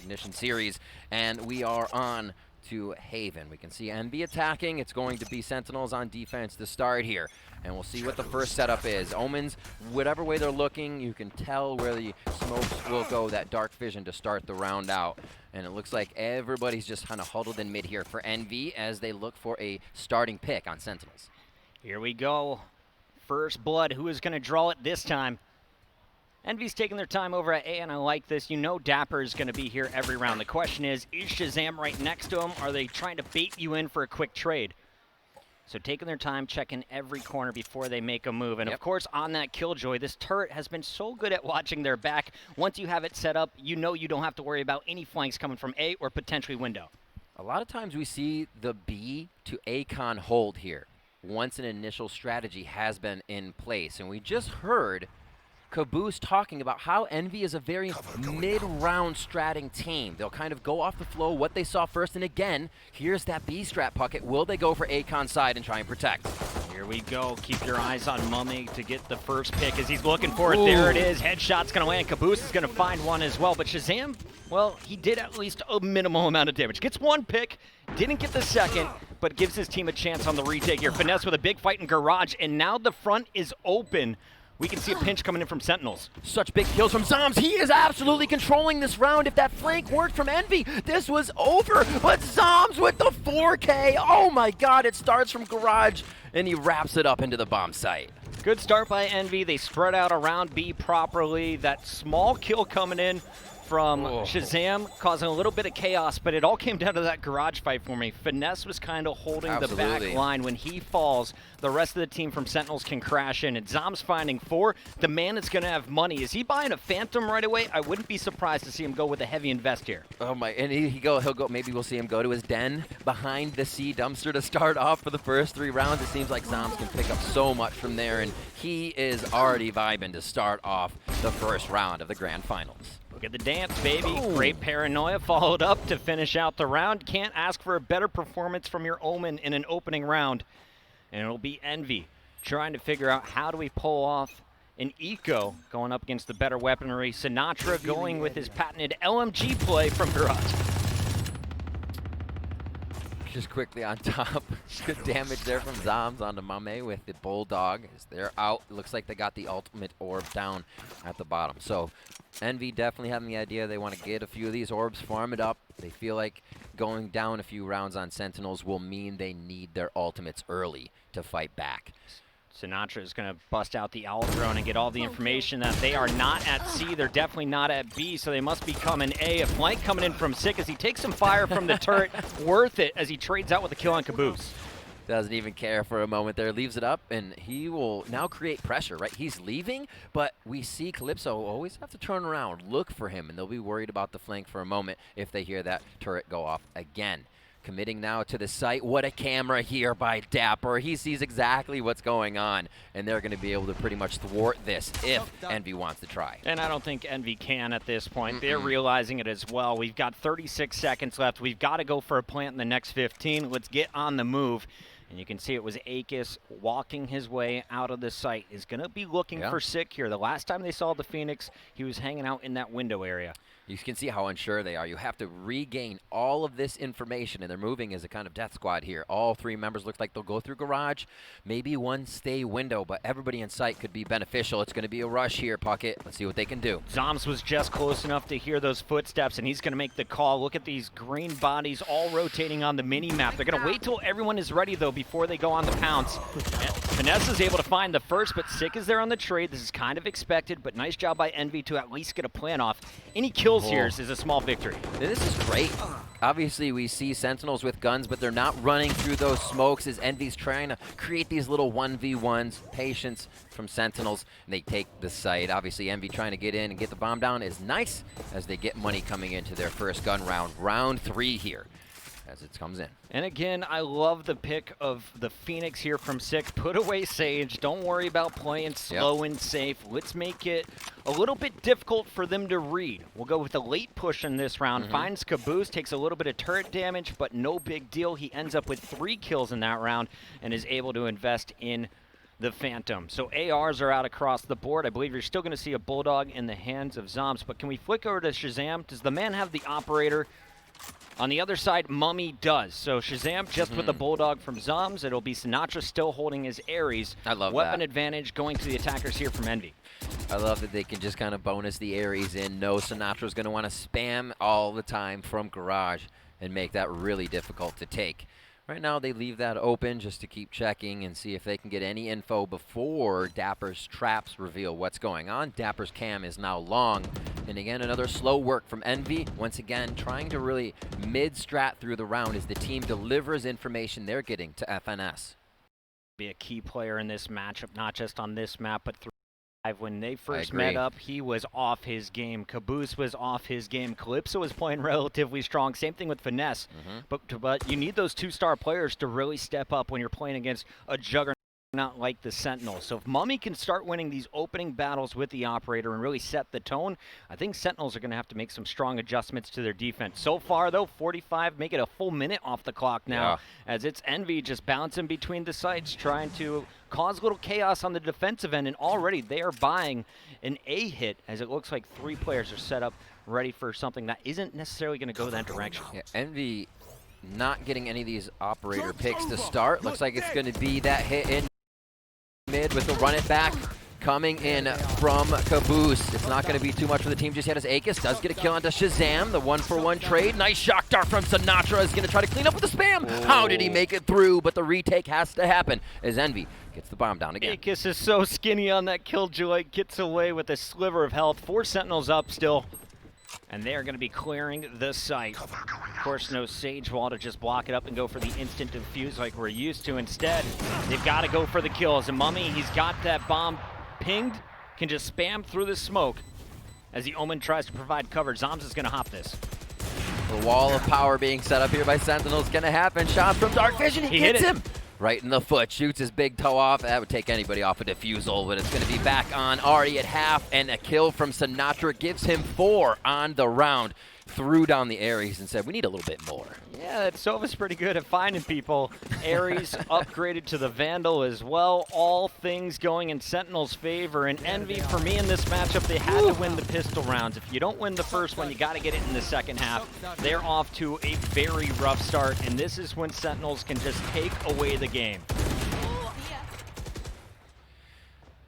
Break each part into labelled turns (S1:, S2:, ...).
S1: Ignition series, and we are on to Haven. We can see Envy attacking. It's going to be Sentinels on defense to start here, and we'll see what the first setup is. Omens, whatever way they're looking, you can tell where the smokes will go, that dark vision to start the round out. And it looks like everybody's just kind of huddled in mid here for Envy as they look for a starting pick on Sentinels.
S2: Here we go. First blood. Who is going to draw it this time? Envy's taking their time over at A, and I like this. You know Dapper is going to be here every round. The question is Shazam right next to him? Are they trying to bait you in for a quick trade? So taking their time, checking every corner before they make a move. And of course, on that Killjoy, this turret has been so good at watching their back. Once you have it set up, you know you don't have to worry about any flanks coming from A or potentially window.
S1: A lot of times we see the B to A-con hold here once an initial strategy has been in place. And we just heard Caboose talking about how Envy is a very mid-round stratting team. They'll kind of go off the flow, what they saw first, and again, here's that B-strat bucket. Will they go for A-con side and try and protect?
S2: Here we go. Keep your eyes on Mummy to get the first pick as he's looking for it. Ooh. There it is. Headshot's going to land. Caboose is going to find one as well. But Shazam, well, he did at least a minimal amount of damage. Gets one pick, didn't get the second, but gives his team a chance on the retake here. Finesse with a big fight in Garage, and now the front is open. We can see a pinch coming in from Sentinels.
S1: Such big kills from Zoms. He is absolutely controlling this round. If that flank worked from Envy, this was over. But Zoms with the 4K. Oh my God, it starts from Garage, and he wraps it up into the bomb site.
S2: Good start by Envy. They spread out around B properly. That small kill coming in from Shazam, causing a little bit of chaos, but it all came down to that Garage fight for me. Finesse was kind of holding the back line. When he falls, the rest of the team from Sentinels can crash in, and Zom's finding 4. The man is going to have money. Is he buying a Phantom right away? I wouldn't be surprised to see him go with a heavy invest here.
S1: Oh my, and he'll go, maybe we'll see him go to his den behind the C dumpster to start off for the first 3 rounds. It seems like Zoms can pick up so much from there, and he is already vibing to start off the first round of the grand finals.
S2: Look at the dance, baby. Great paranoia followed up to finish out the round. Can't ask for a better performance from your Omen in an opening round. And it'll be Envy trying to figure out how do we pull off an eco going up against the better weaponry. Sinatra going with his patented LMG play from Garage.
S1: Just quickly on top, good damage there from Zoms onto Mame with the Bulldog. As they're out, it looks like they got the ultimate orb down at the bottom. So Envy definitely having the idea they want to get a few of these orbs, farm it up. They feel like going down a few rounds on Sentinels will mean they need their ultimates early to fight back.
S2: Sinatra is going to bust out the Owl Drone and get all the information that they are not at C. They're definitely not at B, so they must be coming A. A flank coming in from Sick as he takes some fire from the turret. Worth it as he trades out with a kill on Caboose.
S1: Doesn't even care for a moment there, leaves it up, and he will now create pressure, right? He's leaving, but we see Calypso always have to turn around, look for him, and they'll be worried about the flank for a moment if they hear that turret go off again. Committing now to the site. What a camera here by Dapper. He sees exactly what's going on, and they're going to be able to pretty much thwart this if Envy wants to try.
S2: And I don't think Envy can at this point. They're realizing it as well. We've got 36 seconds left. We've got to go for a plant in the next 15. Let's get on the move. And you can see it was Akis walking his way out of the site. Is going to be looking for Sick here. The last time they saw the Phoenix, he was hanging out in that window area.
S1: You can see how unsure they are. You have to regain all of this information, and they're moving as a kind of death squad here. All 3 members look like they'll go through Garage. Maybe one stay window, but everybody in sight could be beneficial. It's going to be a rush here, Puckett. Let's see what they can do.
S2: Zoms was just close enough to hear those footsteps, and he's going to make the call. Look at these green bodies all rotating on the mini-map. They're going to wait till everyone is ready, though, before they go on the pounce. Finesse is able to find the first, but Sick is there on the trade. This is kind of expected, but nice job by Envy to at least get a plan off. Any kills here is a small victory.
S1: This is great. Obviously, we see Sentinels with guns, but they're not running through those smokes as Envy's trying to create these little 1v1s. Patience from Sentinels, and they take the site. Obviously, Envy trying to get in and get the bomb down is nice as they get money coming into their first gun round. Round 3 here as it comes in.
S2: And again, I love the pick of the Phoenix here from Sick. Put away Sage. Don't worry about playing slow and safe. Let's make it a little bit difficult for them to read. We'll go with a late push in this round. Finds Caboose, takes a little bit of turret damage, but no big deal. He ends up with 3 kills in that round and is able to invest in the Phantom. So ARs are out across the board. I believe you're still going to see a Bulldog in the hands of Zombs. But can we flick over to Shazam? Does the man have the operator? On the other side, Mummy does. So Shazam just with the Bulldog from Zombs. It'll be Sinatra still holding his Ares.
S1: I love
S2: Weapon
S1: that.
S2: advantage going to the attackers here from Envy.
S1: I love that they can just kind of bonus the Ares in. No, Sinatra's going to want to spam all the time from Garage and make that really difficult to take. Right now, they leave that open just to keep checking and see if they can get any info before Dapper's traps reveal what's going on. Dapper's cam is now long. And again, another slow work from Envy. Once again, trying to really mid-strat through the round as the team delivers information they're getting to FNS.
S2: Be a key player in this matchup, not just on this map, but through. When they first
S1: agree.
S2: met up, he was off his game. Caboose was off his game. Calypso was playing relatively strong. Same thing with Finesse. But you need those two-star players to really step up when you're playing against a juggernaut like the Sentinels. So if Mummy can start winning these opening battles with the operator and really set the tone, I think Sentinels are going to have to make some strong adjustments to their defense. So far, though, 45, make it a full minute off the clock now, as it's Envy just bouncing between the sites, trying to cause a little chaos on the defensive end, and already they are buying an A hit, as it looks like 3 players are set up ready for something that isn't necessarily going to go that direction.
S1: Yeah, Envy not getting any of these operator picks to start. Looks like it's going to be that hit in mid with the run it back coming in from Caboose. It's not going to be too much for the team just yet as Akis does get a kill onto Shazam. The 1-for-1 trade. Nice shock dart from Sinatra is going to try to clean up with the spam. How did he make it through? But the retake has to happen as Envy gets the bomb down again.
S2: Akis is so skinny on that killjoy. Gets away with a sliver of health. 4 Sentinels up still. And they are going to be clearing the site. Of course, no Sage Wall to just block it up and go for the instant defuse like we're used to. Instead, they've got to go for the kills. And Mummy, he's got that bomb pinged, can just spam through the smoke as the Omen tries to provide cover. Zombs is going to hop this.
S1: The wall of power being set up here by Sentinels going to happen. Shots from Dark Vision. He hits him. Right in the foot, shoots his big toe off. That would take anybody off a defusal, but it's going to be back on Ari at half, and a kill from Sinatra gives him 4 on the round. Threw down the Ares and said, we need a little bit more.
S2: Yeah, Sova's pretty good at finding people. Ares upgraded to the Vandal as well. All things going in Sentinel's favor. And Envy, for me in this matchup, they had to win the pistol rounds. If you don't win the first one, you got to get it in the second half. They're off to a very rough start, and this is when Sentinels can just take away the game.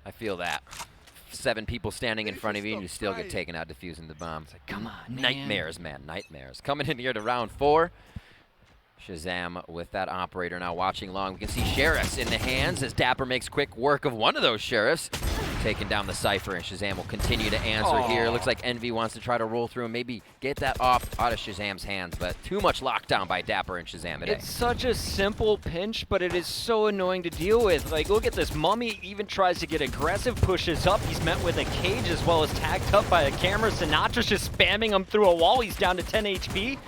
S1: I feel that. 7 people standing in front of you and you still get taken out defusing the bomb. It's like, come on, man. Nightmares, man, nightmares. Coming in here to round 4. Shazam with that operator now watching long. We can see Sheriffs in the hands as Dapper makes quick work of one of those Sheriffs. Taking down the Cypher, and Shazam will continue to answer here. Looks like Envy wants to try to roll through and maybe get that off out of Shazam's hands, but too much lockdown by Dapper and Shazam today.
S2: It's such a simple pinch, but it is so annoying to deal with. Like, look at this. Mummy even tries to get aggressive, pushes up. He's met with a cage as well as tagged up by a camera. Sinatra's just spamming him through a wall. He's down to 10 HP.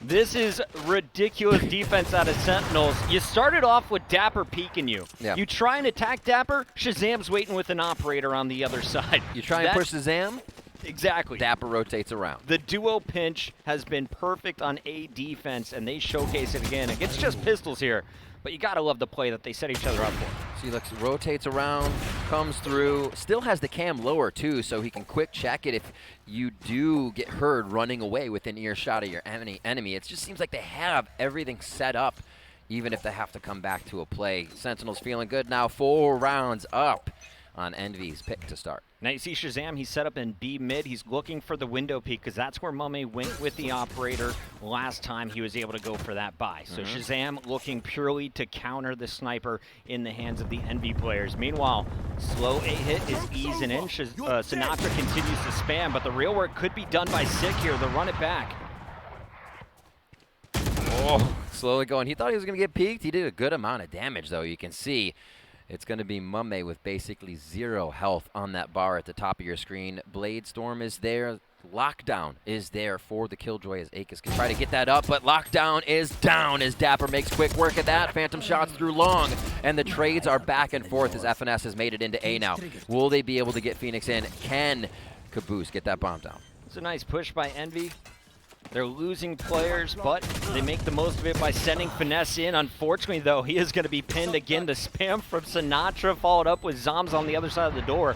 S2: This is ridiculous defense out of Sentinels. You started off with Dapper peeking you.
S1: Yeah.
S2: You try and attack Dapper, Shazam's waiting with an operator on the other side.
S1: You try and push Shazam?
S2: Exactly.
S1: Dapper rotates around.
S2: The duo pinch has been perfect on A defense, and they showcase it again. It's just pistols here, but you gotta love the play that they set each other up for.
S1: So he looks, rotates around, comes through, still has the cam lower too, so he can quick check it if you do get heard running away within earshot of your enemy. It just seems like they have everything set up, even if they have to come back to a play. Sentinels feeling good now, 4 rounds up on Envy's pick to start.
S2: Now you see Shazam, he's set up in B mid. He's looking for the window peek because that's where Mummy went with the operator last time he was able to go for that buy. So Shazam looking purely to counter the sniper in the hands of the Envy players. Meanwhile, slow A hit is easing in. Sinatra continues to spam, but the real work could be done by Sick here. They'll run it back.
S1: Oh, slowly going. He thought he was going to get peeked. He did a good amount of damage, though. You can see it's going to be Mummy with basically 0 health on that bar at the top of your screen. Blade Storm is there. Lockdown is there for the Killjoy as Akis can try to get that up, but Lockdown is down as Dapper makes quick work of that. Phantom shots through long, and the trades are back and forth as FNS has made it into A now. Will they be able to get Phoenix in? Can Caboose get that bomb down?
S2: It's a nice push by Envy. They're losing players, but they make the most of it by sending Finesse in. Unfortunately, though, he is going to be pinned again. The spam from Sinatra followed up with Zoms on the other side of the door.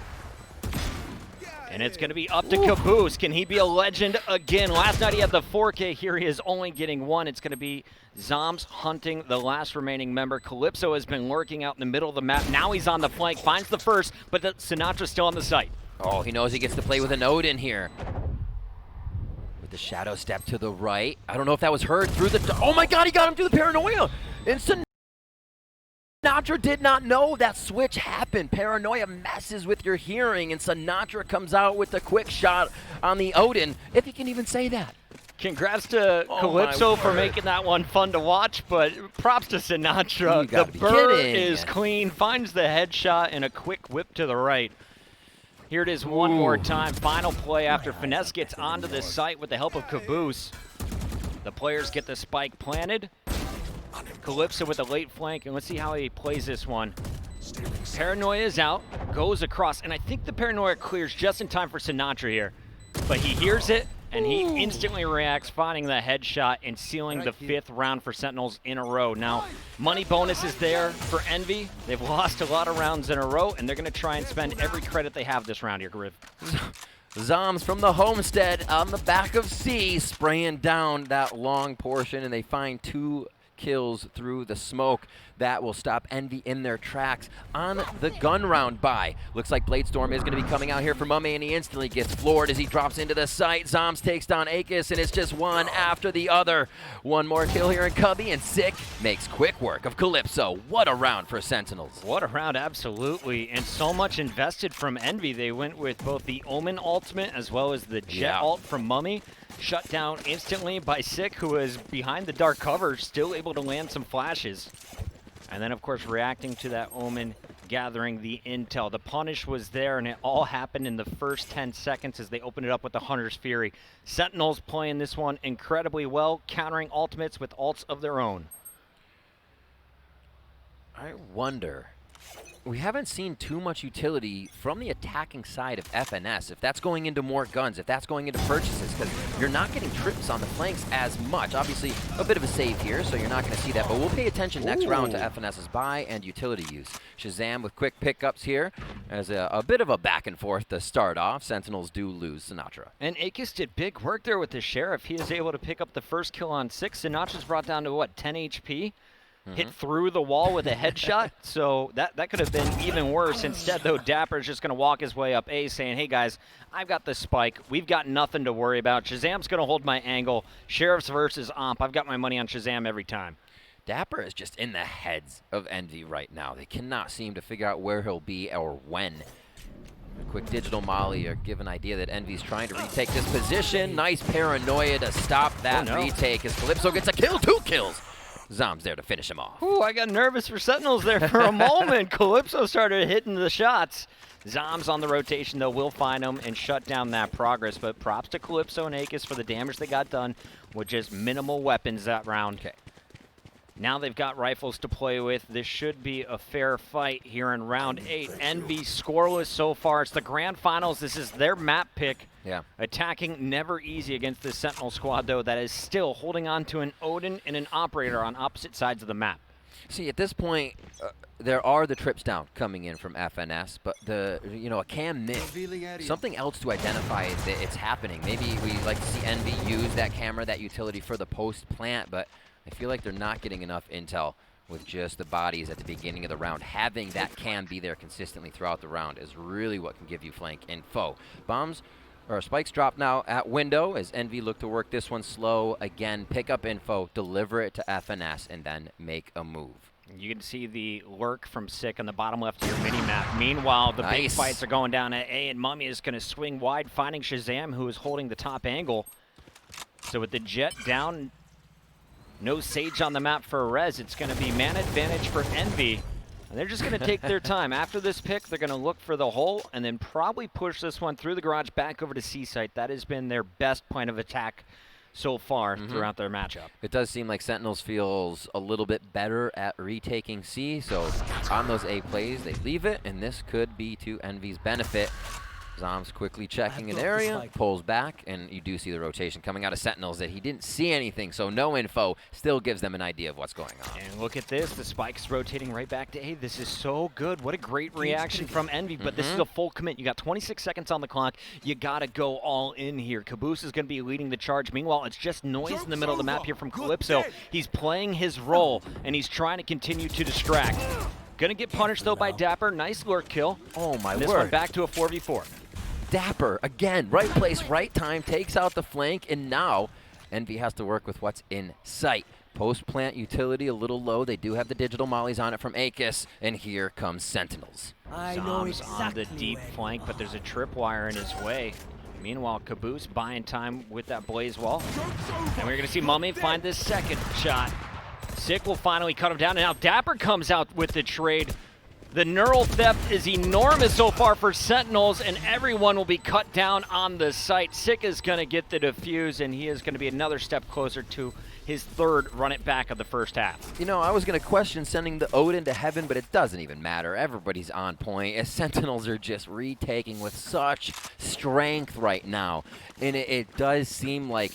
S2: And it's going to be up to Caboose. Can he be a legend again? Last night he had the 4K. Here he is only getting 1. It's going to be Zoms hunting the last remaining member. Calypso has been lurking out in the middle of the map. Now he's on the flank, finds the first, but Sinatra's still on the site.
S1: Oh, he knows he gets to play with an Odin here. With the shadow step to the right. I don't know if that was heard through the... Oh my god, he got him through the paranoia! And Sinatra did not know that switch happened. Paranoia messes with your hearing, and Sinatra comes out with a quick shot on the Odin, if he can even say that.
S2: Congrats to Calypso for making that one fun to watch, but props to Sinatra. The burr is clean, finds the headshot, and a quick whip to the right. Here it is one more time. Final play after Finesse gets onto the site with the help of Caboose. The players get the spike planted. Calypso with a late flank, and let's see how he plays this one. Paranoia is out, goes across, and I think the Paranoia clears just in time for Sinatra here. But he hears it, and he instantly reacts, finding the headshot and sealing the 5th round for Sentinels in a row. Now, money bonus is there for Envy. They've lost a lot of rounds in a row, and they're going to try and spend every credit they have this round here, Griff.
S1: Zoms from the homestead on the back of C, spraying down that long portion, and they find 2 kills through the smoke. That will stop Envy in their tracks on the gun round buy. Looks like Bladestorm is going to be coming out here for Mummy, and he instantly gets floored as he drops into the site. Zoms takes down Akis, and it's just one after the other. One more kill here in Cubby, and Sick makes quick work of Calypso. What a round for Sentinels.
S2: What a round, absolutely. And so much invested from Envy. They went with both the Omen ultimate as well as the Jet ult from Mummy. Shut down instantly by Sick, who is behind the dark cover, still able to land some flashes. And then, of course, reacting to that Omen, gathering the intel. The punish was there, and it all happened in the first 10 seconds as they opened it up with the Hunter's Fury. Sentinels playing this one incredibly well, countering ultimates with ults of their own.
S1: I wonder... We haven't seen too much utility from the attacking side of FNS. If that's going into more guns, if that's going into purchases, because you're not getting trips on the flanks as much. Obviously, a bit of a save here, so you're not going to see that. But we'll pay attention next round to FNS's buy and utility use. Shazam with quick pickups here as a bit of a back and forth to start off. Sentinels do lose Sinatra.
S2: And Akis did big work there with the Sheriff. He is able to pick up the first kill on 6. Sinatra's brought down to, what, 10 HP? Hit through the wall with a headshot, so that could have been even worse. Instead, though, Dapper's just going to walk his way up A, saying, hey, guys, I've got the spike. We've got nothing to worry about. Shazam's going to hold my angle. Sheriff's versus Omp. I've got my money on Shazam every time.
S1: Dapper is just in the heads of Envy right now. They cannot seem to figure out where he'll be or when. A quick digital molly or give an idea that Envy's trying to retake this position. Nice paranoia to stop that retake as Calypso gets a kill, 2 kills. Zom's there to finish him off.
S2: Ooh, I got nervous for Sentinels there for a moment. Calypso started hitting the shots. Zom's on the rotation, though, will find him and shut down that progress. But props to Calypso and Akis for the damage they got done with just minimal weapons that round.
S1: Okay.
S2: Now they've got rifles to play with. This should be a fair fight here in round 8. Envy scoreless so far. It's the grand finals. This is their map pick.
S1: Yeah.
S2: Attacking never easy against this Sentinel squad, though, that is still holding on to an Odin and an Operator on opposite sides of the map.
S1: See, at this point, there are the trips down coming in from FNS, but a cam miss, something else to identify that it's happening. Maybe we like to see Envy use that camera, that utility for the post plant, but I feel like they're not getting enough intel with just the bodies at the beginning of the round. Having that cam be there consistently throughout the round is really what can give you flank info. Spikes drop now at window as Envy look to work this one slow. Again, pick up info, deliver it to FNS, and then make a move.
S2: You can see the lurk from Sick on the bottom left of your mini-map. Meanwhile, the big fights are going down at A, and Mummy is going to swing wide, finding Shazam, who is holding the top angle. So with the Jet down, no Sage on the map for Rez. It's going to be man advantage for Envy. And they're just going to take their time. After this pick, they're going to look for the hole and then probably push this one through the garage back over to C site. That has been their best point of attack so far throughout their matchup.
S1: It does seem like Sentinels feels a little bit better at retaking C, so on those A plays, they leave it, and this could be to Envy's benefit. Zom's quickly checking an area, pulls back, and you do see the rotation coming out of Sentinels that he didn't see anything, so no info, still gives them an idea of what's going on.
S2: And look at this, the spike's rotating right back to A. This is so good. What a great reaction from Envy, but this is a full commit. You got 26 seconds on the clock. You gotta go all in here. Caboose is gonna be leading the charge. Meanwhile, it's just noise in the middle of the map here from Calypso. He's playing his role, and he's trying to continue to distract. Gonna get punished though by Dapper. Nice lurk kill.
S1: Oh my
S2: This
S1: word.
S2: one back to a 4v4.
S1: Dapper, again, right place, right time, takes out the flank, and now Envy has to work with what's in sight. Post-plant utility a little low. They do have the digital mollies on it from Akis, and here comes Sentinels.
S2: Zom's on the deep flank, but there's a tripwire in his way. Meanwhile, Caboose buying time with that blaze wall. And we're going to see Mummy find this second shot. Sick will finally cut him down, and now Dapper comes out with the trade. The neural theft is enormous so far for Sentinels, and everyone will be cut down on the site. Sick is going to get the defuse, and he is going to be another step closer to his third run it back of the first half.
S1: You know, I was going to question sending the Odin to heaven, but it doesn't even matter. Everybody's on point, as Sentinels are just retaking with such strength right now. And it does seem like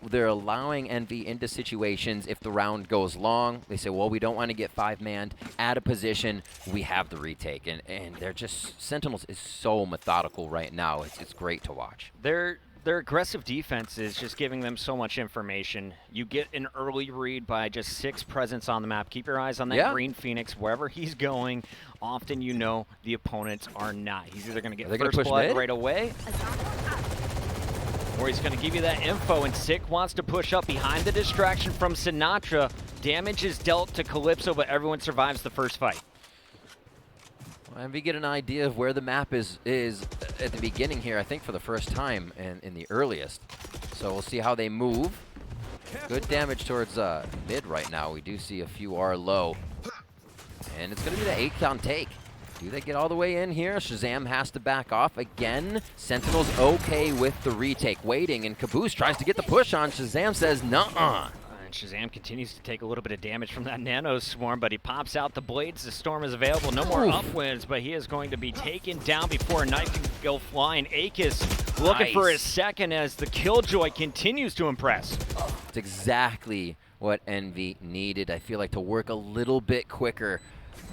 S1: they're allowing Envy into situations. If the round goes long, they say, well, we don't want to get five-manned out of position. We have the retake. And they're just, Sentinels is so methodical right now. It's great to watch.
S2: Their aggressive defense is just giving them so much information. You get an early read by just 6 presence on the map. Keep your eyes on that green Phoenix. Wherever he's going, often you know the opponents are not. He's either going to get first blood right away, or he's going to give you that info, and Sick wants to push up behind the distraction from Sinatra. Damage is dealt to Calypso, but everyone survives the first fight.
S1: And we get an idea of where the map is at the beginning here, I think for the first time and in the earliest. So we'll see how they move. Good damage towards mid right now. We do see a few are low. And it's going to be the 8-count take. Do they get all the way in here? Shazam has to back off again. Sentinel's okay with the retake, waiting, and Caboose tries to get the push on. Shazam says, nuh-uh.
S2: And Shazam continues to take a little bit of damage from that Nano Swarm, but he pops out the blades. The Storm is available. No more upwinds, but he is going to be taken down before a knife can go flying. Akis looking for his second as the Killjoy continues to impress.
S1: It's exactly what Envy needed, I feel like, to work a little bit quicker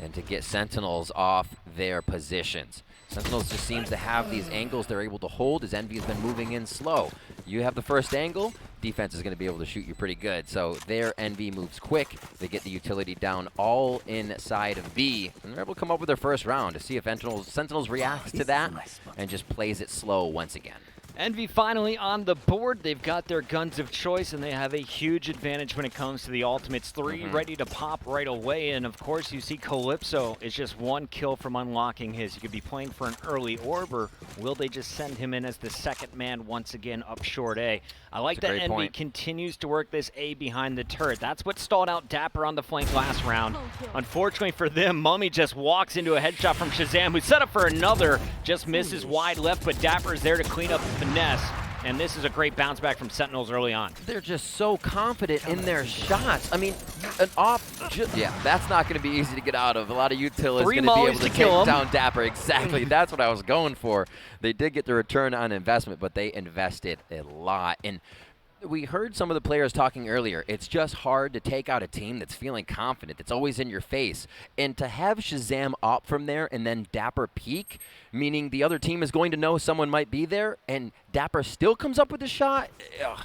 S1: and to get Sentinels off their positions. Sentinels just seems to have these angles they're able to hold as Envy has been moving in slow. You have the first angle, defense is going to be able to shoot you pretty good. So their Envy moves quick. They get the utility down all inside of B, and they're able to come up with their first round to see if Sentinels reacts to that and just plays it slow once again.
S2: Envy finally on the board. They've got their guns of choice, and they have a huge advantage when it comes to the ultimates. 3 ready to pop right away, and of course you see Calypso is just 1 kill from unlocking his. He could be playing for an early orb, or will they just send him in as the second man once again up short A? I like that Envy continues to work this A behind the turret. That's what stalled out Dapper on the flank last round. Unfortunately for them, Mummy just walks into a headshot from Shazam, who's set up for another, just misses wide left, but Dapper is there to clean up the finesse. And this is a great bounce back from Sentinels early on.
S1: They're just so confident in their shots. I mean, an yeah, that's not going to be easy to get out of. A lot of util is going to be able to take down Dapper. Exactly, that's what I was going for. They did get the return on investment, but they invested a lot. And we heard some of the players talking earlier. It's just hard to take out a team that's feeling confident, that's always in your face. And to have Shazam up from there and then Dapper peek, meaning the other team is going to know someone might be there, and Dapper still comes up with a shot. Ugh.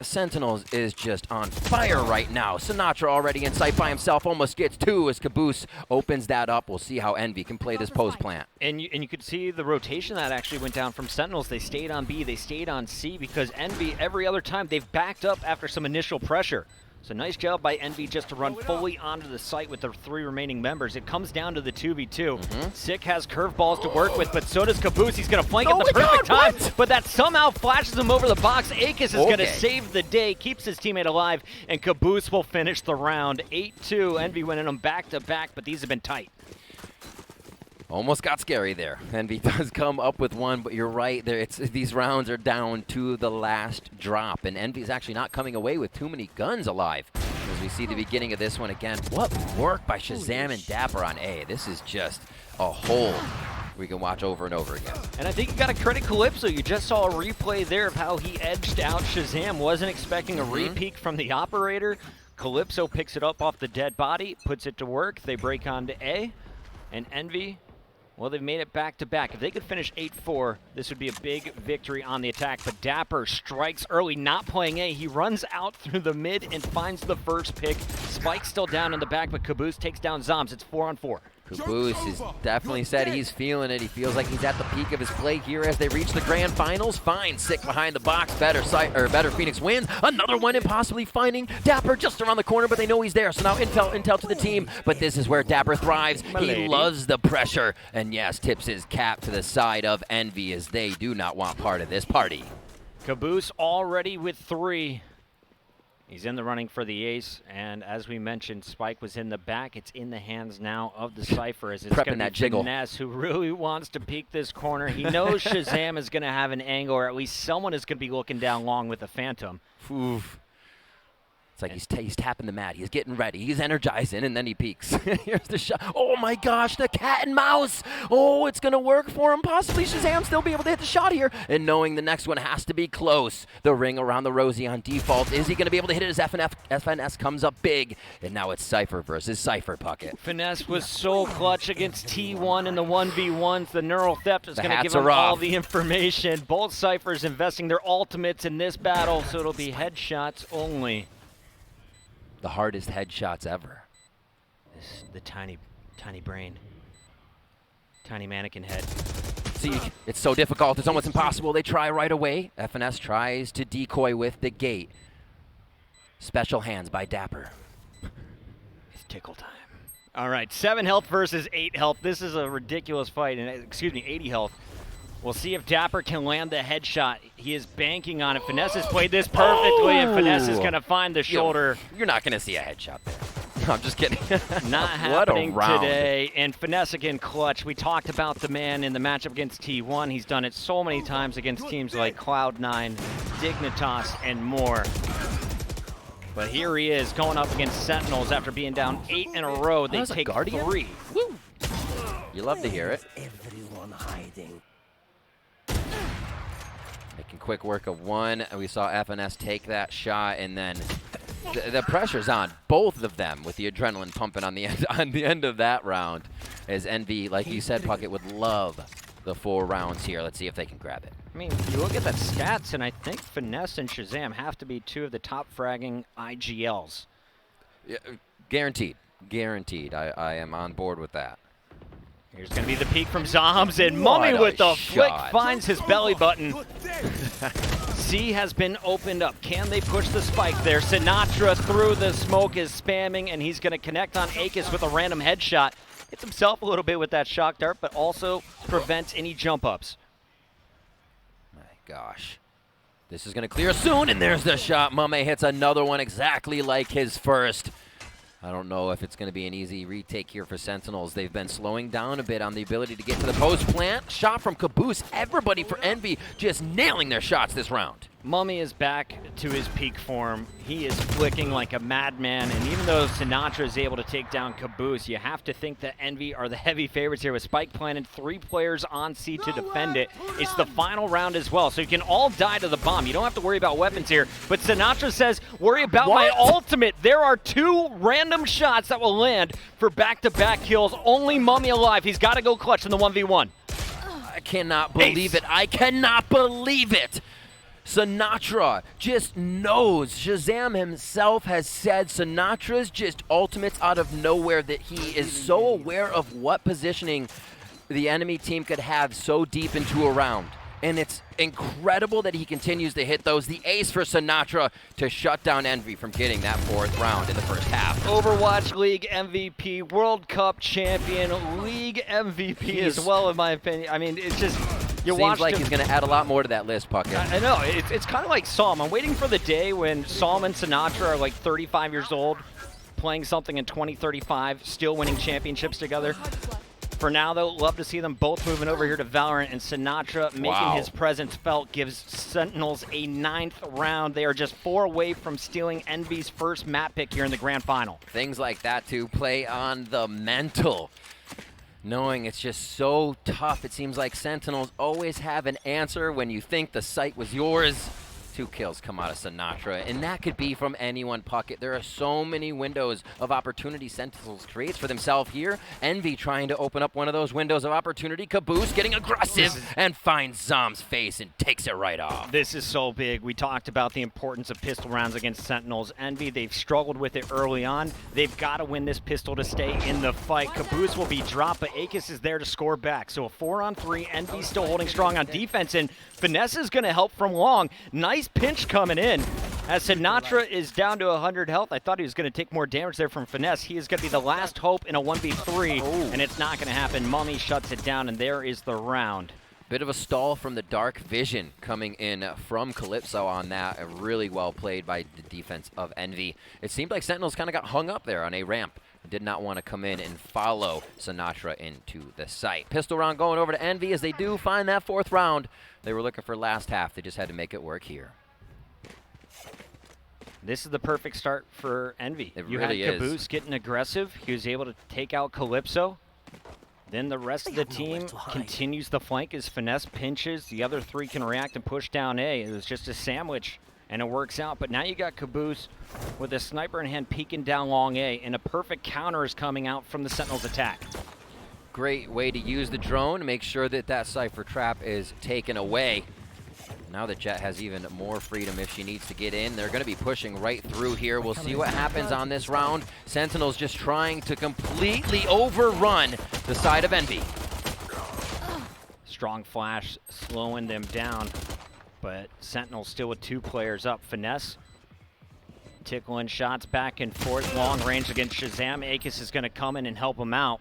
S1: Sentinels is just on fire right now. Sinatra already in sight by himself, almost gets 2 as Caboose opens that up. We'll see how Envy can play this post plant.
S2: And you could see the rotation that actually went down from Sentinels. They stayed on B, they stayed on C, because Envy, every other time, they've backed up after some initial pressure. So nice job by Envy just to run fully onto the site with the 3 remaining members. It comes down to the 2v2. Sick has curveballs to work with, but so does Caboose. He's going to flank at the perfect time, but that somehow flashes him over the box. Akis is going to save the day, keeps his teammate alive, and Caboose will finish the round. 8-2, Envy winning them back-to-back, but these have been tight.
S1: Almost got scary there. Envy does come up with 1, but you're right. These rounds are down to the last drop, and Envy's actually not coming away with too many guns alive. As we see the beginning of this one again. What work by Shazam and Dapper on A. This is just a hole we can watch over and over again.
S2: And I think you got to credit Calypso. You just saw a replay there of how he edged out Shazam. Wasn't expecting a re-peek from the operator. Calypso picks it up off the dead body, puts it to work. They break onto A. And Envy, well, they've made it back-to-back. If they could finish 8-4, this would be a big victory on the attack. But Dapper strikes early, not playing A. He runs out through the mid and finds the first pick. Spike's still down in the back, but Caboose takes down Zombs. It's 4-on-4.
S1: Caboose has definitely said he's feeling it. He feels like he's at the peak of his play here as they reach the grand finals. Fine, sick behind the box. Better Phoenix wins. Another one and possibly finding Dapper just around the corner, but they know he's there. So now intel to the team. But this is where Dapper thrives. He loves the pressure. And yes, tips his cap to the side of Envy as they do not want part of this party.
S2: Caboose already with 3. He's in the running for the ace, and as we mentioned, Spike was in the back. It's in the hands now of the Cypher as it's going to be Finesse who really wants to peek this corner. He knows Shazam is going to have an angle, or at least someone is going to be looking down long with the Phantom.
S1: Oof. It's like he's tapping the mat. He's getting ready. He's energizing, and then he peeks. Here's the shot. Oh, my gosh, the cat and mouse. Oh, it's going to work for him. Possibly Shazam still be able to hit the shot here. And knowing the next one has to be close. The ring around the Rosie on default. Is he going to be able to hit it as FNS comes up big? And now it's Cypher versus Cypher Puckett.
S2: Finesse was so clutch against T1 in the 1v1s. The neural theft is going to give him all the information. Both Cyphers investing their ultimates in this battle, so it'll be headshots only.
S1: The hardest headshots ever.
S2: The tiny brain. Tiny mannequin head.
S1: See, it's so difficult. It's almost impossible. They try right away. FNS tries to decoy with the gate. Special hands by Dapper.
S2: It's tickle time. All right, 7 health versus 8 health. This is a ridiculous fight. And excuse me, 80 health. We'll see if Dapper can land the headshot. He is banking on it. Finesse has played this perfectly, and Finesse is going to find the shoulder.
S1: You're not going to see a headshot there. No, I'm just kidding.
S2: Not happening today. And Finesse again clutch. We talked about the man in the matchup against T1. He's done it so many times against teams like Cloud9, Dignitas, and more. But here he is going up against Sentinels after being down 8 in a row. They take 3.
S1: Woo. You love to hear it.
S3: Everyone hiding.
S1: Making quick work of one. We saw FNS take that shot, and then the pressure's on both of them with the adrenaline pumping on the end of that round. As Envy, like you said, Puckett would love the 4 rounds here. Let's see if they can grab it.
S2: I mean, you look at that stats, and I think Finesse and Shazam have to be 2 of the top fragging IGLs.
S1: Yeah, guaranteed. Guaranteed. I am on board with that.
S2: Here's going to be the peek from Zombs, and Mummy with the flick finds his belly button. C has been opened up. Can they push the spike there? Sinatra through the smoke is spamming, and he's going to connect on Akis with a random headshot. Hits himself a little bit with that shock dart, but also prevents any jump ups.
S1: My gosh. This is going to clear soon, and there's the shot. Mummy hits another one exactly like his first. I don't know if it's going to be an easy retake here for Sentinels. They've been slowing down a bit on the ability to get to the post plant. Shot from Caboose. Everybody for Envy just nailing their shots this round.
S2: Mummy is back to his peak form. He is flicking like a madman, and even though Sinatra is able to take down Caboose, you have to think that Envy are the heavy favorites here with Spike planted, 3 players on C to defend it. It's the final round as well, so you can all die to the bomb. You don't have to worry about weapons here, but Sinatra says, worry about my ultimate. There are 2 random shots that will land for back-to-back kills. Only Mummy alive. He's got to go clutch in the 1v1.
S1: I cannot believe it. I cannot believe it. Sinatra just knows. Shazam himself has said Sinatra's just ultimates out of nowhere, that he is so aware of what positioning the enemy team could have so deep into a round. And it's incredible that he continues to hit those. The ace for Sinatra to shut down Envy from getting that 4th round in the first half.
S2: Overwatch League MVP, World Cup champion, League MVP as well, in my opinion. I mean, it's just...
S1: Seems like he's going to add a lot more to that list, Puckett.
S2: I know. It's kind of like Psalm. I'm waiting for the day when Psalm and Sinatra are like 35 years old, playing something in 2035, still winning championships together. For now, though, love to see them both moving over here to Valorant, and Sinatra making his presence felt gives Sentinels a 9th round. They are just 4 away from stealing Envy's first map pick here in the grand final.
S1: Things like that, too, play on the mental. knowing it's just so tough. It seems like Sentinels always have an answer when you think the site was yours. 2 kills come out of Sinatra, and that could be from any one pocket. There are so many windows of opportunity Sentinels creates for themselves here. Envy trying to open up one of those windows of opportunity. Caboose getting aggressive and finds Zom's face and takes it right off.
S2: This is so big. We talked about the importance of pistol rounds against Sentinels. Envy, they've struggled with it early on. They've got to win this pistol to stay in the fight. Caboose will be dropped, but Akis is there to score back. So a 4-on-3. Envy still holding strong on defense, and Finesse is going to help from long. Nice pinch coming in as Sinatra is down to 100 health. I thought he was going to take more damage there from Finesse. He is going to be the last hope in a 1v3, and it's not going to happen. Mummy shuts it down, and there is the round.
S1: Bit of a stall from the dark vision coming in from Calypso on that. Really well played by the defense of Envy. It seemed like Sentinels kind of got hung up there on a ramp. Did not want to come in and follow Sinatra into the site. Pistol round going over to Envy as they do find that 4th round. They were looking for last half. They just had to make it work here.
S2: This is the perfect start for Envy.
S1: It
S2: You
S1: really
S2: had
S1: is.
S2: Caboose getting aggressive. He was able to take out Calypso. Then the rest of the team continues the flank as Finesse pinches. The other 3 can react and push down A. It was just a sandwich, and it works out. But now you got Caboose with a sniper in hand peeking down long A, and a perfect counter is coming out from the Sentinels attack.
S1: Great way to use the drone to make sure that that Cypher trap is taken away. Now the Jet has even more freedom if she needs to get in. They're going to be pushing right through here. We'll see what happens on this round. Sentinels just trying to completely overrun the side of Envy.
S2: Strong flash slowing them down, but Sentinels still with 2 players up. Finesse tickling shots back and forth, long range against Shazam. Akis is going to come in and help him out,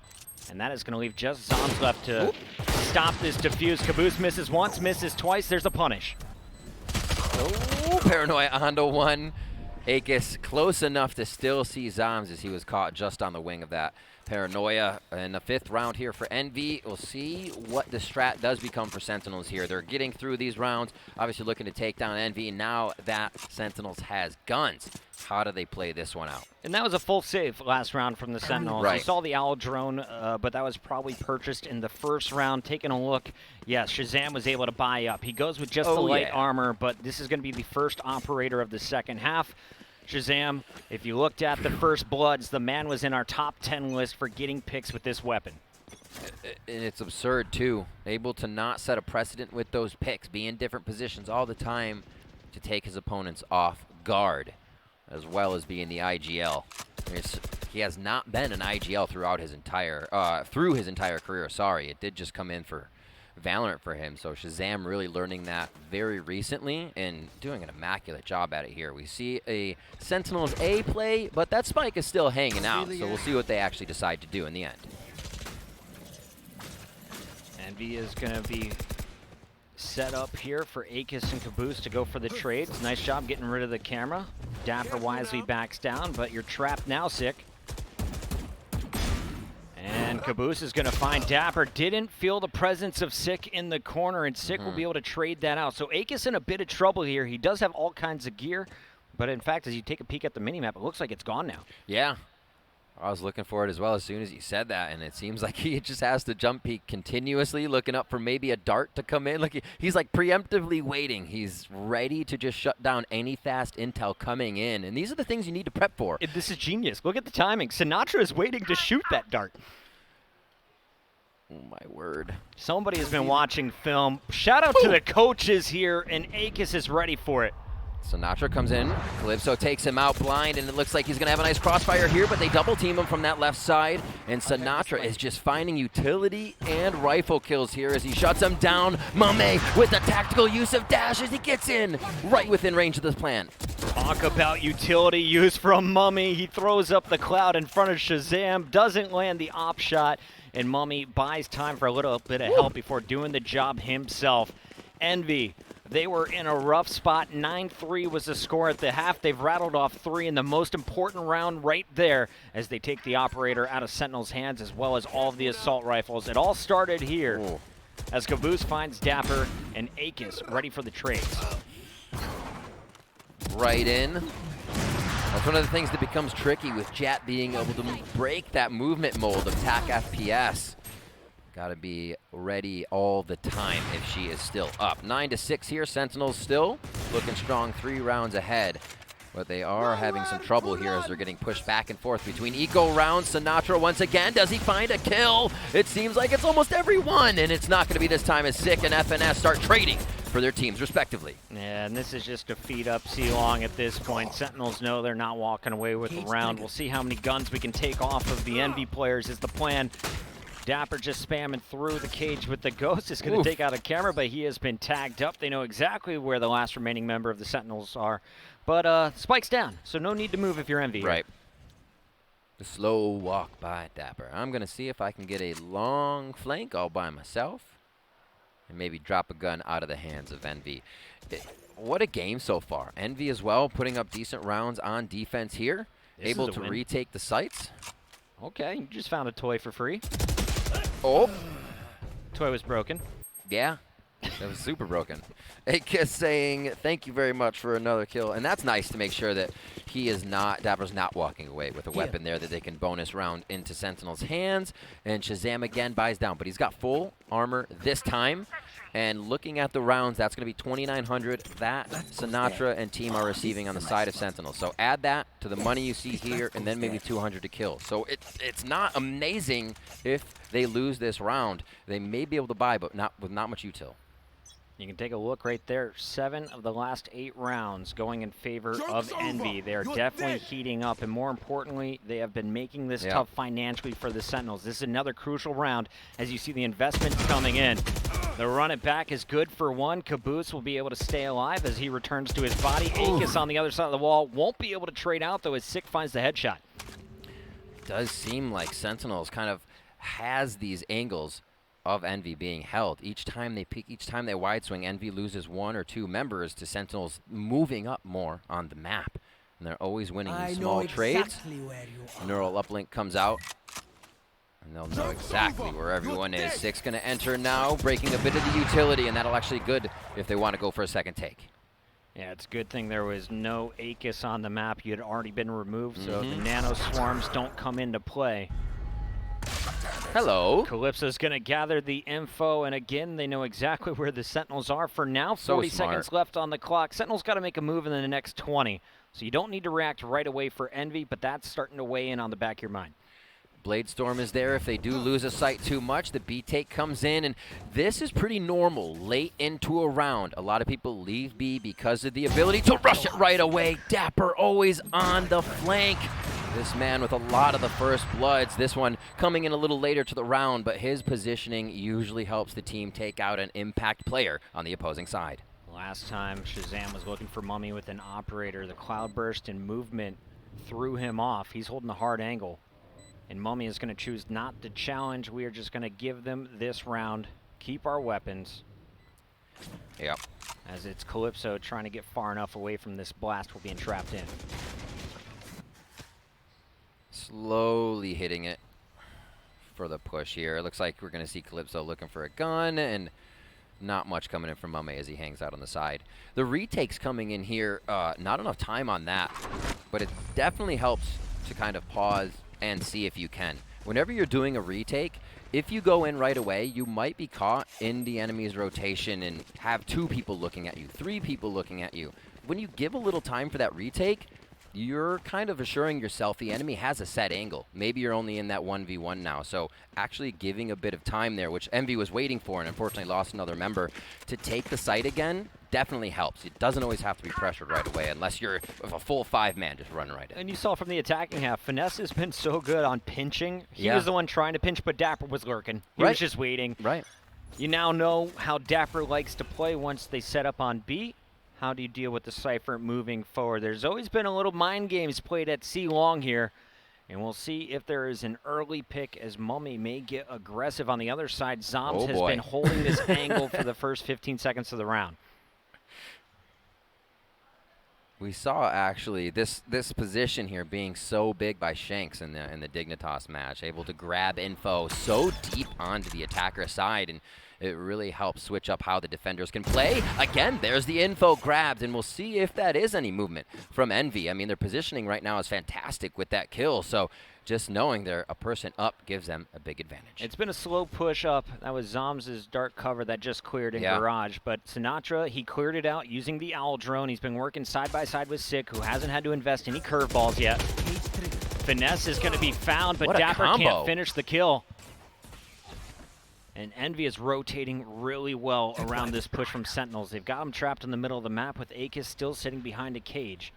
S2: and that is going to leave just Zoms left to stop this defuse. Caboose misses once, misses twice. There's a punish.
S1: Oh, Paranoia onto 1. Akis close enough to still see Zoms as he was caught just on the wing of that Paranoia. In the 5th round here for Envy, we'll see what the strat does become for Sentinels here. They're getting through these rounds, obviously looking to take down Envy. Now that Sentinels has guns, how do they play this one out?
S2: And that was a full save last round from the Sentinels.
S1: Right.
S2: You saw the Owl drone, but that was probably purchased in the 1st round. Taking a look, yes, Shazam was able to buy up. He goes with just the light armor, but this is going to be the first operator of the 2nd half. Shazam, if you looked at the first bloods, the man was in our top 10 list for getting picks with this weapon.
S1: And it's absurd, too. Able to not set a precedent with those picks, be in different positions all the time to take his opponents off guard, as well as being the IGL. He has not been an IGL throughout his entire career. Sorry, it did just come in for Valorant for him. So Shazam really learning that very recently and doing an immaculate job at it here. We see a Sentinels A play, but that spike is still hanging out. So we'll see what they actually decide to do in the end.
S2: Envy is going to be set up here for Akis and Caboose to go for the trades. Nice job getting rid of the camera. Dapper wisely backs down, but you're trapped now, Sick. And Caboose is going to find Dapper. Didn't feel the presence of Sick in the corner, and Sick will be able to trade that out. So Akis in a bit of trouble here. He does have all kinds of gear, but in fact, as you take a peek at the minimap, it looks like it's gone now.
S1: Yeah. I was looking for it as well as soon as you said that, and it seems like he just has to jump peek continuously, looking up for maybe a dart to come in. Like he's like preemptively waiting. He's ready to just shut down any fast intel coming in, and these are the things you need to prep for.
S2: This is genius. Look at the timing. Sinatra is waiting to shoot that dart.
S1: Oh, my word.
S2: Somebody has been watching film. Shout out to the coaches here, and Akis is ready for it.
S1: Sinatra comes in. Calypso takes him out blind, and it looks like he's going to have a nice crossfire here, but they double team him from that left side, and Sinatra is just finding utility and rifle kills here as he shuts him down. Mame with the tactical use of dash as he gets in right within range of this plant.
S2: Talk about utility use from Mummy. He throws up the cloud in front of Shazam, doesn't land the op shot, and Mummy buys time for a little bit of help before doing the job himself. Envy, they were in a rough spot. 9-3 was the score at the half. They've rattled off 3 in the most important round right there as they take the operator out of Sentinel's hands as well as all of the assault rifles. It all started here as Caboose finds Dapper and Akis ready for the trades.
S1: Right in. That's one of the things that becomes tricky with Jet being able to break that movement mold of TAC FPS. Got to be ready all the time if she is still up. 9-6 here. Sentinels still looking strong, 3 rounds ahead. But they are having some trouble here as they're getting pushed back and forth between eco rounds. Sinatra once again, does he find a kill? It seems like it's almost every one, and it's not going to be this time as Sick and FNS start trading for their teams respectively.
S2: Yeah, and this is just to feed up C-Long at this point. Sentinels know they're not walking away with the round. We'll see how many guns we can take off of the Envy players is the plan. Dapper just spamming through the cage with the Ghost. Is going to take out a camera, but he has been tagged up. They know exactly where the last remaining member of the Sentinels are. But Spike's down, so no need to move if you're Envy.
S1: Right. The slow walk by Dapper. I'm going to see if I can get a long flank all by myself and maybe drop a gun out of the hands of Envy. What a game so far. Envy as well, putting up decent rounds on defense here. Able to retake the sites.
S2: Okay, you just found a toy for free.
S1: Oh.
S2: Toy was broken.
S1: Yeah, that was super broken. Akiss saying, thank you very much for another kill. And that's nice to make sure that he is not, Dapper's not walking away with a weapon there that they can bonus round into Sentinel's hands. And Shazam again buys down, but he's got full armor this time. And looking at the rounds, that's going to be 2,900 that Sinatra and team are receiving on the side of Sentinel. So add that to the money you see here, and then maybe 200 to kill. So it's not amazing if they lose this round. They may be able to buy, but not with not much util.
S2: You can take a look right there. 7 of the last 8 rounds going in favor of Envy. They are definitely heating up, and more importantly, they have been making this tough financially for the Sentinels. This is another crucial round as you see the investment coming in. The run it back is good for one. Caboose will be able to stay alive as he returns to his body. Akiss on the other side of the wall won't be able to trade out, though, as Sick finds the headshot.
S1: It does seem like Sentinels kind of has these angles of Envy being held. Each time they peek, each time they wide swing, Envy loses 1 or 2 members to Sentinels moving up more on the map. And they're always winning these small trades. Neural uplink comes out. And they'll know exactly where everyone is. Sick's going to enter now, breaking a bit of the utility, and that'll actually be good if they want to go for a second take.
S2: Yeah, it's a good thing there was no Akiss on the map. You had already been removed, so the nano swarms don't come into play.
S1: Hello.
S2: Calypso's going to gather the info, and again, they know exactly where the Sentinels are for now. 40 seconds left on the clock. Sentinels got to make a move in the next 20, so you don't need to react right away for Envy, but that's starting to weigh in on the back of your mind.
S1: Bladestorm is there. If they do lose a site too much, the B take comes in, and this is pretty normal late into a round. A lot of people leave B because of the ability to rush it right away. Dapper always on the flank. This man with a lot of the first bloods. This one coming in a little later to the round, but his positioning usually helps the team take out an impact player on the opposing side.
S2: Last time Shazam was looking for Mummy with an operator. The cloudburst and movement threw him off. He's holding a hard angle. And Mummy is going to choose not to challenge. We are just going to give them this round, keep our weapons.
S1: Yep.
S2: As it's Calypso trying to get far enough away from this blast while being trapped in.
S1: Slowly hitting it for the push here. It looks like we're going to see Calypso looking for a gun, and not much coming in from Mummy as he hangs out on the side. The retake's coming in here. Not enough time on that, but it definitely helps to kind of pause and see if you can. Whenever you're doing a retake, if you go in right away, you might be caught in the enemy's rotation and have 2 people looking at you, 3 people looking at you. When you give a little time for that retake, you're kind of assuring yourself the enemy has a set angle. Maybe you're only in that 1v1 now, so actually giving a bit of time there, which Envy was waiting for and unfortunately lost another member, to take the site again definitely helps. It doesn't always have to be pressured right away unless you're a full 5-man just running right in.
S2: And you saw from the attacking half, Finesse has been so good on pinching. He was the one trying to pinch, but Dapper was lurking. He was just waiting.
S1: Right.
S2: You now know how Dapper likes to play once they set up on B. How do you deal with the Cypher moving forward? There's always been a little mind games played at C-Long here. And we'll see if there is an early pick as Mummy may get aggressive on the other side. Zombs has been holding this angle for the first 15 seconds of the round.
S1: We saw actually this position here being so big by Shanks in the Dignitas match, able to grab info so deep onto the attacker side, and it really helps switch up how the defenders can play. Again, there's the info grabbed, and we'll see if that is any movement from Envy. I mean, their positioning right now is fantastic with that kill, so just knowing they're a person up gives them a big advantage.
S2: It's been a slow push up. That was Zoms' dark cover that just cleared in Garage. But Sinatra, he cleared it out using the Owl drone. He's been working side by side with Sick, who hasn't had to invest any curveballs yet. Finesse is going to be found, but Dapper can't finish the kill. And Envy is rotating really well around this push from Sentinels. They've got him trapped in the middle of the map with Akis still sitting behind a cage.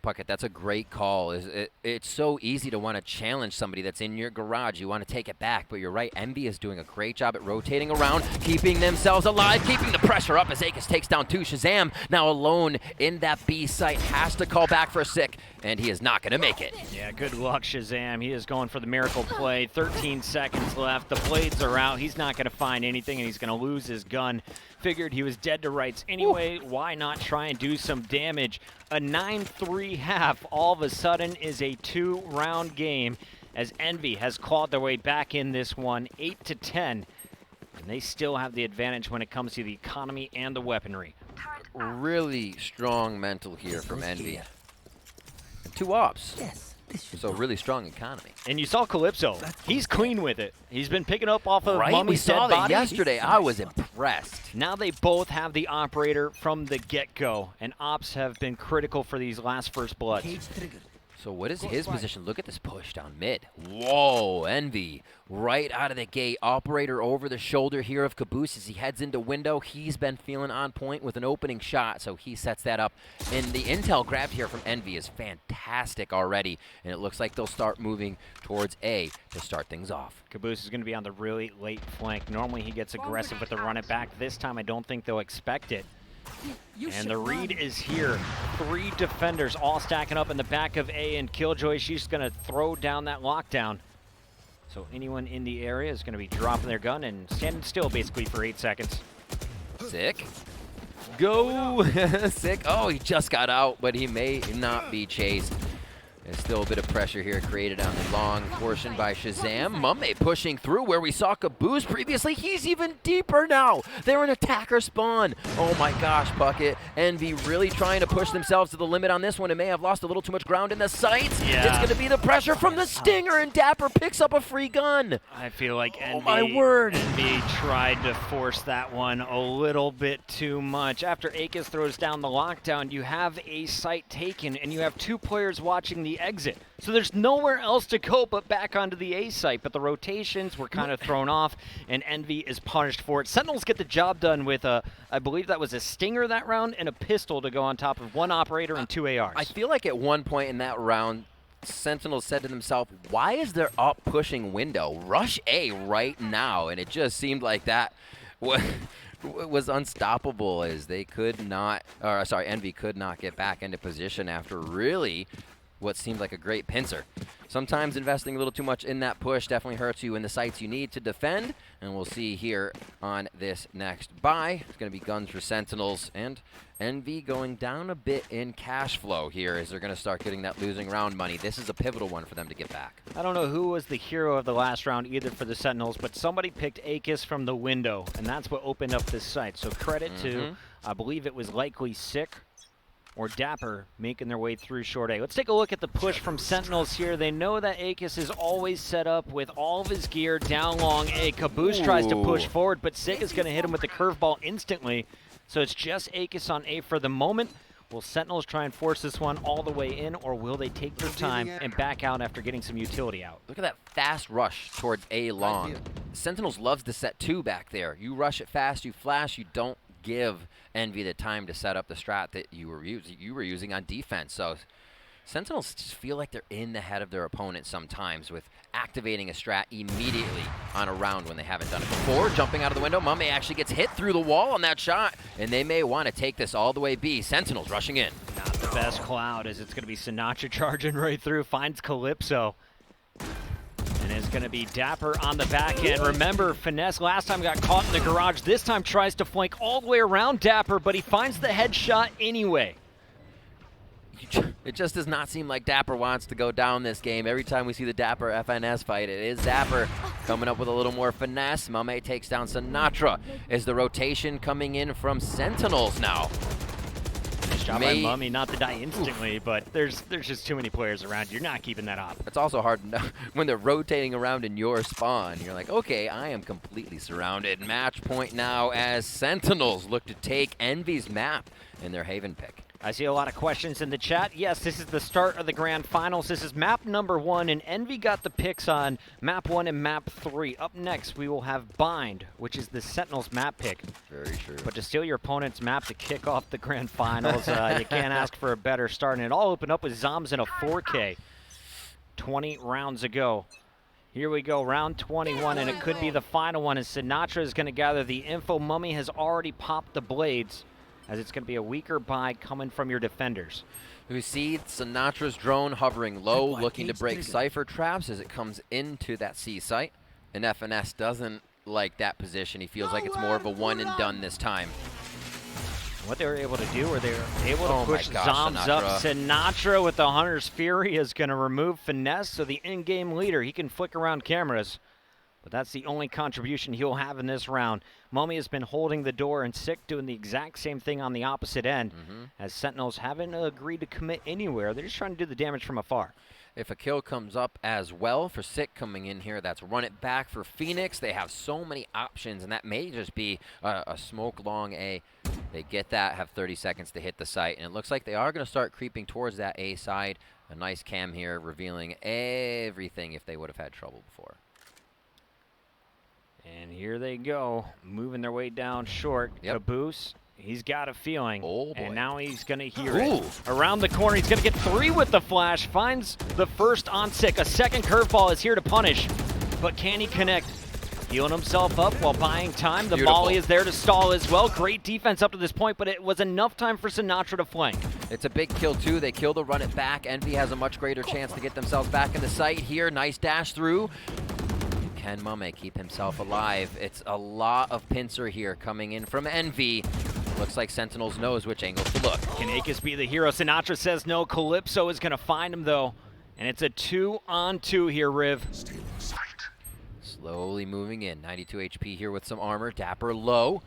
S1: Puckett, that's a great call. It's so easy to want to challenge somebody that's in your garage. You want to take it back, but you're right. Envy is doing a great job at rotating around, keeping themselves alive, keeping the pressure up as Akis takes down 2. Shazam, now alone in that B site, has to call back for Sick, and he is not going to make it.
S2: Yeah, good luck, Shazam. He is going for the miracle play. 13 seconds left. The blades are out. He's not going to find anything, and he's going to lose his gun. Figured he was dead to rights anyway. Why not try and do some damage? A 9-3 half all of a sudden is a 2-round game as Envy has clawed their way back in this one, 8-10. And they still have the advantage when it comes to the economy and the weaponry.
S1: Really strong mental here from Envy. 2 ops.
S3: Yes.
S1: So really strong economy.
S2: And you saw Calypso. He's clean with it. He's been picking up off of Mummy's dead
S1: saw that
S2: body.
S1: yesterday. I was impressed.
S2: Now they both have the operator from the get-go, and ops have been critical for these last first bloods.
S1: So what is his position? Look at this push down mid. Whoa, Envy. Right out of the gate. Operator over the shoulder here of Caboose as he heads into window. He's been feeling on point with an opening shot, so he sets that up. And the intel grabbed here from Envy is fantastic already, and it looks like they'll start moving towards A to start things off.
S2: Caboose is going to be on the really late flank. Normally he gets aggressive with the run it back. This time I don't think they'll expect it. And the read is here. 3 defenders all stacking up in the back of A, and Killjoy, she's going to throw down that lockdown. So anyone in the area is going to be dropping their gun and standing still basically for 8 seconds.
S1: Sick. Go. Sick. Oh, he just got out, but he may not be chased. There's still a bit of pressure here created on the long portion by Shazam. Mumme pushing through where we saw Caboose previously. He's even deeper now. They're in attacker spawn. Oh my gosh, Bucket. Envy really trying to push themselves to the limit on this one and may have lost a little too much ground in the sights.
S2: Yeah.
S1: It's going to be the pressure from the Stinger, and Dapper picks up a free gun.
S2: I feel like Envy,
S1: my word.
S2: Envy tried to force that one a little bit too much. After Akis throws down the lockdown, you have a site taken, and you have 2 players watching the exit. So there's nowhere else to go but back onto the A site, but the rotations were kind of thrown off, and Envy is punished for it. Sentinels get the job done with I believe that was a Stinger that round, and a pistol to go on top of 1 operator and 2 ARs.
S1: I feel like at one point in that round, Sentinels said to themselves, why is there up pushing window? Rush A right now. And it just seemed like that was unstoppable, as they could not, or sorry, Envy could not get back into position after really what seemed like a great pincer. Sometimes investing a little too much in that push definitely hurts you in the sites you need to defend, and we'll see here on this next buy. It's going to be guns for Sentinels, and Envy going down a bit in cash flow here as they're going to start getting that losing round money. This is a pivotal one for them to get back.
S2: I don't know who was the hero of the last round either for the Sentinels, but somebody picked Akis from the window, and that's what opened up this site. So credit to, I believe it was likely Sick or Dapper making their way through short A. Let's take a look at the push from Sentinels here. They know that Akis is always set up with all of his gear down long A. Caboose tries to push forward, but Sick is going to hit him with the curveball instantly. So it's just Akis on A for the moment. Will Sentinels try and force this one all the way in, or will they take their time and back out after getting some utility out?
S1: Look at that fast rush towards A long. Sentinels loves to set 2 back there. You rush it fast, you flash, you don't give Envy the time to set up the strat that you were using on defense. So Sentinels just feel like they're in the head of their opponent sometimes with activating a strat immediately on a round when they haven't done it before. Jumping out of the window, Mumme actually gets hit through the wall on that shot, and they may want to take this all the way B. Sentinels rushing in.
S2: Not the best cloud, as it's going to be Sinatra charging right through, finds Calypso. And it's going to be Dapper on the back end. Remember, Finesse last time got caught in the garage. This time tries to flank all the way around Dapper, but he finds the headshot anyway.
S1: It just does not seem like Dapper wants to go down this game. Every time we see the Dapper FNS fight, it is Dapper coming up with a little more finesse. Mame takes down Sinatra. Is the rotation coming in from Sentinels now?
S2: Nice job by Mummy not to die instantly, but there's just too many players around. You're not keeping that up.
S1: It's also hard to know when they're rotating around in your spawn. You're like, okay, I am completely surrounded. Match point now as Sentinels look to take Envy's map in their Haven pick.
S2: I see a lot of questions in the chat. Yes, this is the start of the grand finals. This is map number 1, and Envy got the picks on map 1 and map 3. Up next, we will have Bind, which is the Sentinels map pick.
S1: Very true.
S2: But to steal your opponent's map to kick off the grand finals, you can't ask for a better start. And it all opened up with Zombs in a 4K 20 rounds ago. Here we go, round 21, and it could be the final one as Sinatra is going to gather the info. Mummy has already popped the blades, as it's going to be a weaker buy coming from your defenders.
S1: We see Sinatra's drone hovering low, looking to break Cypher traps as it comes into that C site. And FNS doesn't like that position. He feels like it's more of a one and done this time.
S2: What they were able to do, or they were able to
S1: Oh
S2: push
S1: my gosh,
S2: Zombs up. Sinatra with the Hunter's Fury is going to remove Finesse, so the in-game leader, he can flick around cameras. But that's the only contribution he'll have in this round. Mummy has been holding the door, and Sick doing the exact same thing on the opposite end, as Sentinels haven't agreed to commit anywhere. They're just trying to do the damage from afar.
S1: If a kill comes up as well for Sick coming in here, that's run it back for Phoenix. They have so many options, and that may just be a smoke long A. They get that, have 30 seconds to hit the site, and it looks like they are going to start creeping towards that A side. A nice cam here revealing everything if they would have had trouble before.
S2: And here they go, moving their way down short. Caboose, he's got a feeling.
S1: Oh, boy.
S2: And now he's going to hear it. Around the corner, he's going to get 3 with the flash. Finds the first on Sick. A second curveball is here to punish. But can he connect? Healing himself up while buying time. The Molly is there to stall as well. Great defense up to this point, but it was enough time for Sinatra to flank.
S1: It's a big kill, too. They kill the run it back. Envy has a much greater chance to get themselves back in the site here. Nice dash through. Can Mame keep himself alive? It's a lot of pincer here coming in from Envy. Looks like Sentinels knows which angle to look.
S2: Can Akis be the hero? Sinatra says no. Calypso is going to find him, though. And it's a 2-on-2 here, Riv.
S1: Slowly moving in. 92 HP here with some armor. Dapper low.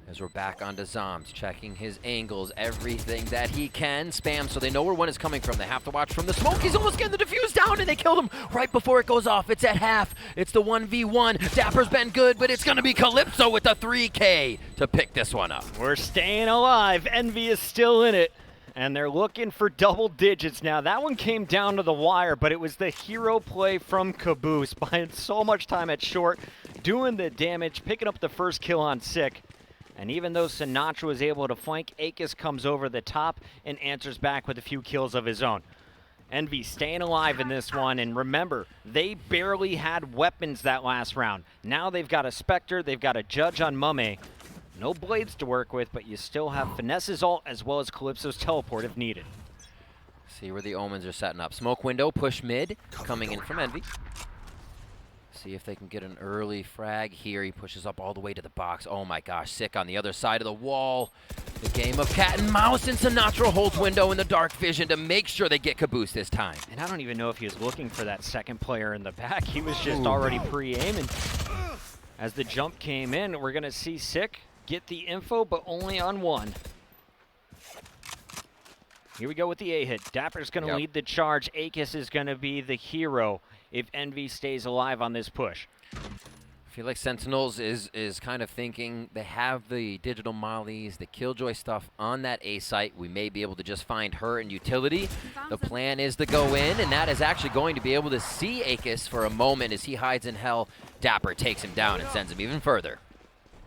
S1: As we're back onto Zombs, checking his angles, everything that he can. Spam so they know where one is coming from. They have to watch from the smoke. He's almost getting the defuse down, and they killed him right before it goes off. It's at half. It's the 1v1. Dapper's been good, but it's going to be Calypso with the 3K to pick this one up.
S2: We're staying alive. Envy is still in it, and they're looking for double digits now. That one came down to the wire, but it was the hero play from Caboose, buying so much time at short, doing the damage, picking up the first kill on Sick. And even though Sinatra was able to flank, Akis comes over the top and answers back with a few kills of his own. Envy staying alive in this one, and remember, they barely had weapons that last round. Now they've got a Spectre, they've got a Judge on Mame. No blades to work with, but you still have Finesse's ult as well as Calypso's teleport if needed.
S1: See where the Omens are setting up. Smoke window, push mid, coming in from Envy. See if they can get an early frag here. He pushes up all the way to the box. Oh my gosh, Sick on the other side of the wall. The game of cat and mouse, and Sinatra holds window in the dark vision to make sure they get Caboose this time.
S2: And I don't even know if he was looking for that second player in the back. He was just already pre-aiming. As the jump came in, we're going to see Sick get the info, but only on one. Here we go with the A-hit. Dapper's going to lead the charge. Akis is going to be the hero if Envy stays alive on this push.
S1: I feel like Sentinels is kind of thinking they have the digital mollies, the Killjoy stuff on that A site. We may be able to just find her in utility. The plan is to go in, and that is actually going to be able to see Akis for a moment as he hides in hell. Dapper takes him down and sends him even further.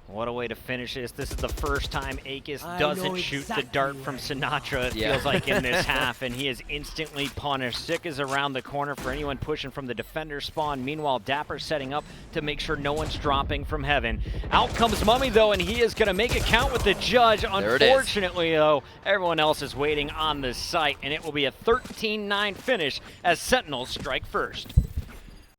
S2: What a way to finish this. This is the first time Akis doesn't shoot the dart from Sinatra, it feels like, in this half, and he is instantly punished. Sick is around the corner for anyone pushing from the defender spawn. Meanwhile, Dapper setting up to make sure no one's dropping from heaven. Out comes Mummy, though, and he is going to make a count with the Judge. Unfortunately, though, everyone else is waiting on the site, and it will be a 13-9 finish as Sentinels strike first.